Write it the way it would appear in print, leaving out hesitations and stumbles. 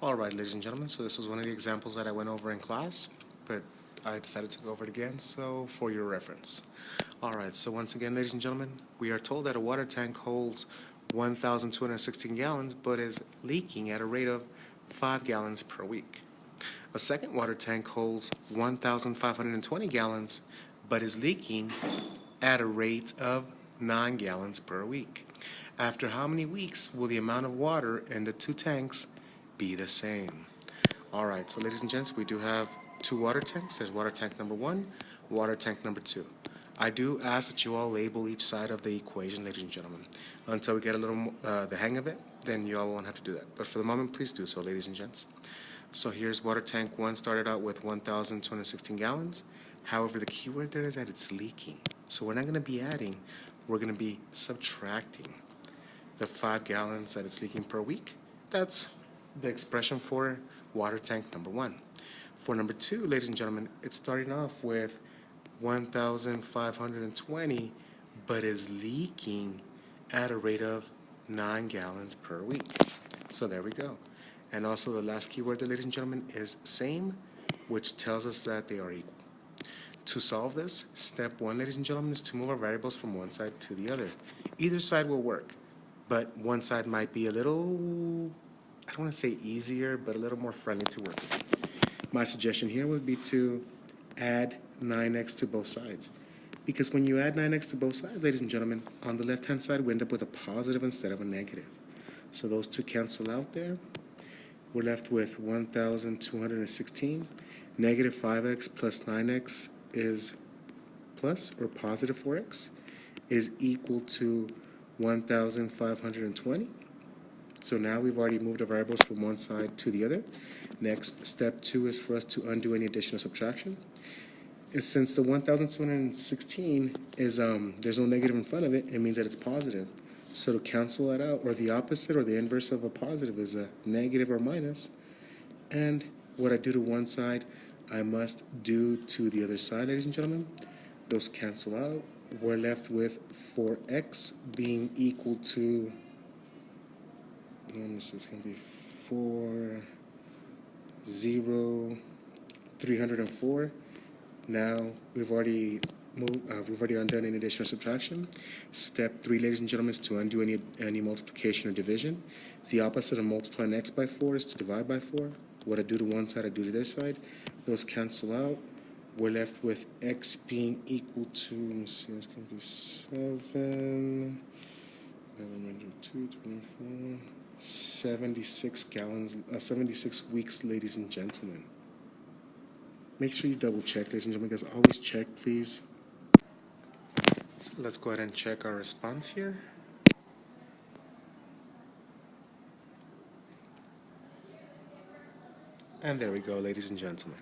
Alright, ladies and gentlemen, so this was one of the examples that I went over in class, but I decided to go over it again, so for your reference. Alright, so once again, ladies and gentlemen, we are told that a water tank holds 1,216 gallons, but is leaking at a rate of 5 gallons per week. A second water tank holds 1,520 gallons, but is leaking at a rate of 9 gallons per week. After how many weeks will the amount of water in the two tanks be the same? Alright, so ladies and gents, we do have two water tanks. There's water tank number 1, water tank number 2. I do ask that you all label each side of the equation, ladies and gentlemen. Until we get a little the hang of it, then you all won't have to do that. But for the moment, please do so, ladies and gents. So here's water tank 1 started out with 1,216 gallons. However, the key word there is that it's leaking. So we're not going to be adding, we're going to be subtracting the 5 gallons that it's leaking per week. That's the expression for water tank number 1. For number 2, ladies and gentlemen, it's starting off with 1,520, but is leaking at a rate of 9 gallons per week. So there we go. And also the last keyword there, ladies and gentlemen, is same, which tells us that they are equal. To solve this, step 1, ladies and gentlemen, is to move our variables from one side to the other. Either side will work, but one side might be a little, I don't want to say easier, but a little more friendly to work with. My suggestion here would be to add 9x to both sides. Because when you add 9x to both sides, ladies and gentlemen, on the left-hand side, we end up with a positive instead of a negative. So those two cancel out there. We're left with 1,216. Negative 5x plus 9x is plus, or positive 4x, is equal to 1,520. So now we've already moved our variables from one side to the other. Next, step 2 is for us to undo any addition or subtraction. And since the 1,216 is, there's no negative in front of it, it means that it's positive. So to cancel that out, or the opposite or the inverse of a positive is a negative or minus. And what I do to one side, I must do to the other side, ladies and gentlemen. Those cancel out. We're left with 4x being equal to, it's going to be 304. Now we've already undone any addition or subtraction. Step 3, ladies and gentlemen, is to undo any multiplication or division. The opposite of multiplying x by 4 is to divide by 4. What I do to one side, I do to the other side. Those cancel out. We're left with x being equal to, let me see, it's going to be 7, 2, 24, 76 gallons, 76 weeks, ladies and gentlemen. Make sure you double check, ladies and gentlemen, guys. Always check, please. So let's go ahead and check our response here. And there we go, ladies and gentlemen.